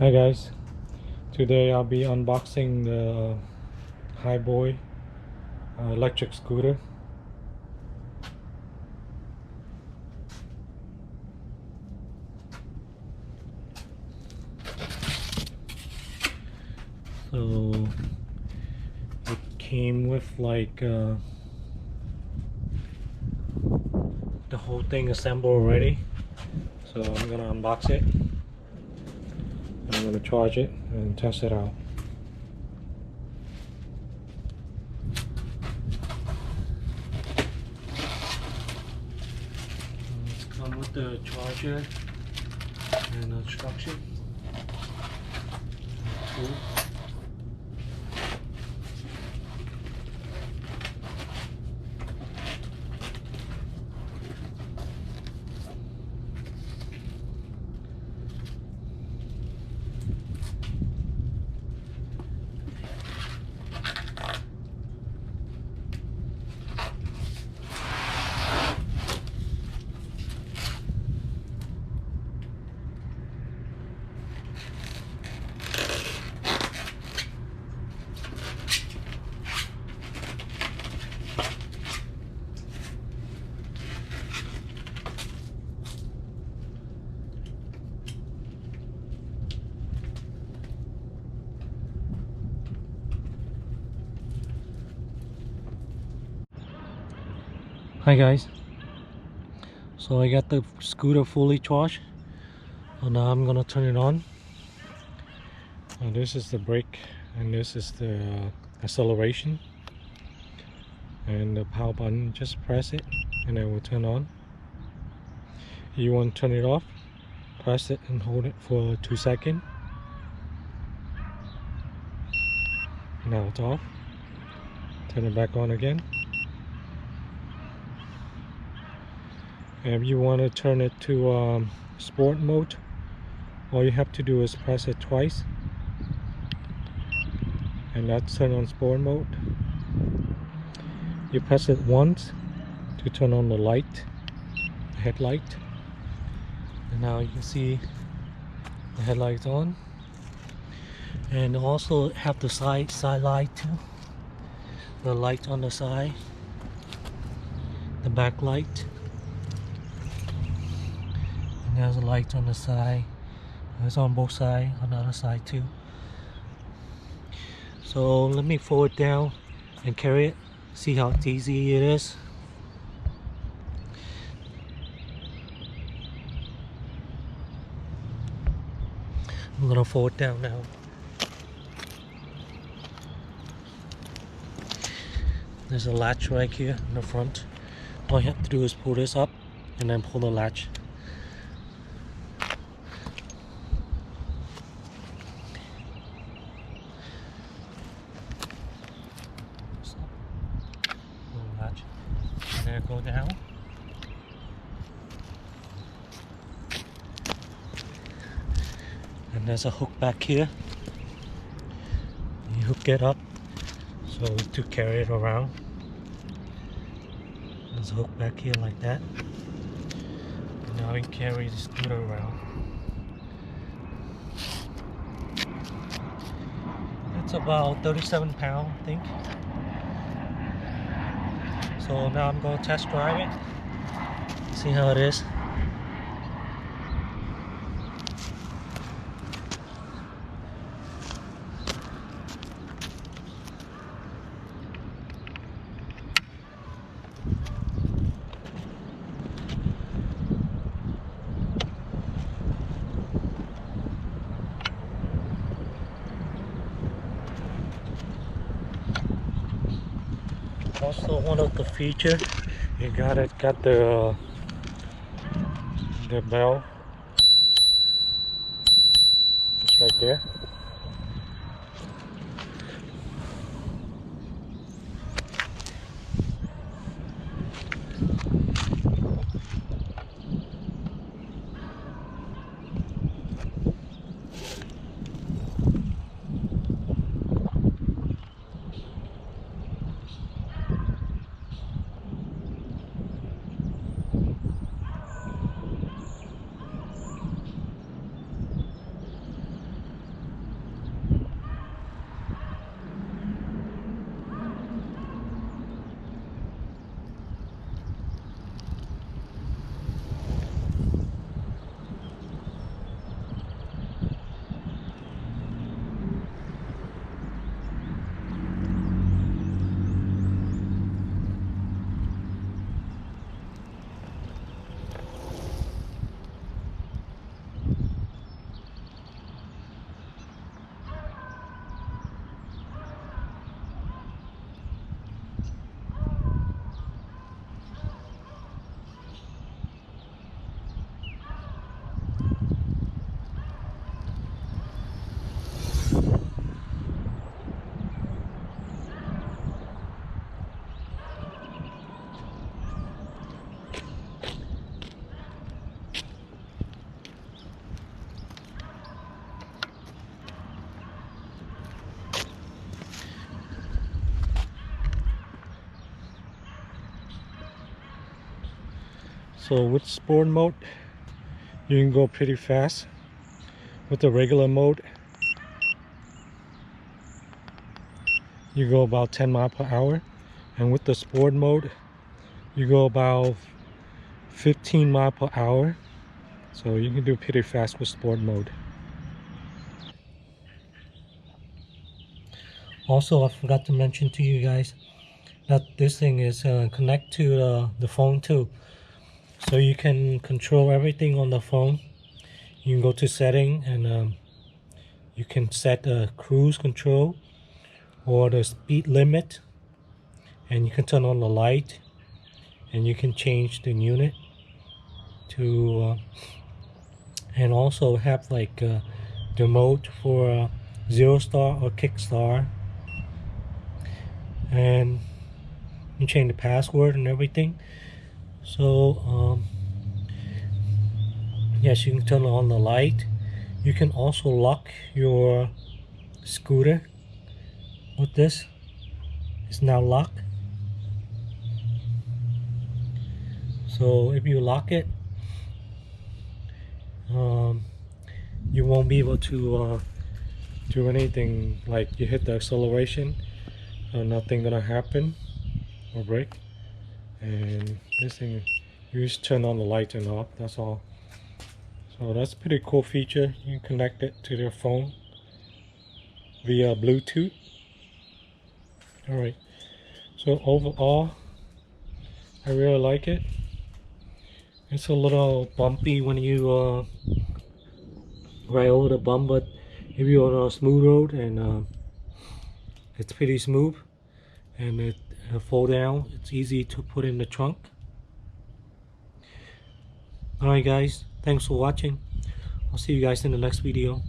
Hi guys, today I'll be unboxing the HiBoy electric scooter. So it came with like the whole thing assembled already. So I'm gonna unbox it. I'm gonna charge it and test it out. It's come with the charger and instruction. Cool. Hi guys, so I got the scooter fully charged. So now I'm gonna turn it on. And this is the brake and this is the acceleration, and the power button, just press it and it will turn on. You want to turn it off, press it and hold it for 2 seconds. Now it's off. Turn it back on again. And if you want to turn it to sport mode, all you have to do is press it twice and that's turn on sport mode. You press it once to turn on the light, the headlight, and now you can see the headlights on. And also have the side light too, the light on the side, the back light, and there's a light on the side. It's on both sides, on the other side too. So let me fold it down and carry it, see how easy it is. I'm gonna fold it down now. There's a latch right here in the front. All you have to do is pull this up and then pull the latch. Pull the latch. And then go down. And there's a hook back here. You hook it up so to carry it around. There's a hook back here like that. And now you carry the scooter around. It's about 37 pounds, I think. So now I'm going to test drive it, see how it is. Also, one of the features, you got the bell. It's right there. So with sport mode, you can go pretty fast. With the regular mode, you go about 10 miles per hour, and with the sport mode, you go about 15 miles per hour. So you can do pretty fast with sport mode. Also, I forgot to mention to you guys that this thing is connect to the phone too, so you can control everything on the phone. You can go to setting, and you can set the cruise control or the speed limit, and you can turn on the light, and you can change the unit to and also have like the mode for 0 star or kickstart, and you change the password and everything. So yes, you can turn on the light. You can also lock your scooter with this. It's now locked. So if you lock it, you won't be able to do anything, like you hit the acceleration, nothing gonna happen or break. And this thing, you just turn on the light and off, that's all. So that's a pretty cool feature. You can connect it to your phone via Bluetooth. Alright, so overall, I really like it. It's a little bumpy when you ride over the bump, but if you're on a smooth road, and it's pretty smooth, and it fold down, it's easy to put in the trunk. Alright guys, thanks for watching. I'll see you guys in the next video.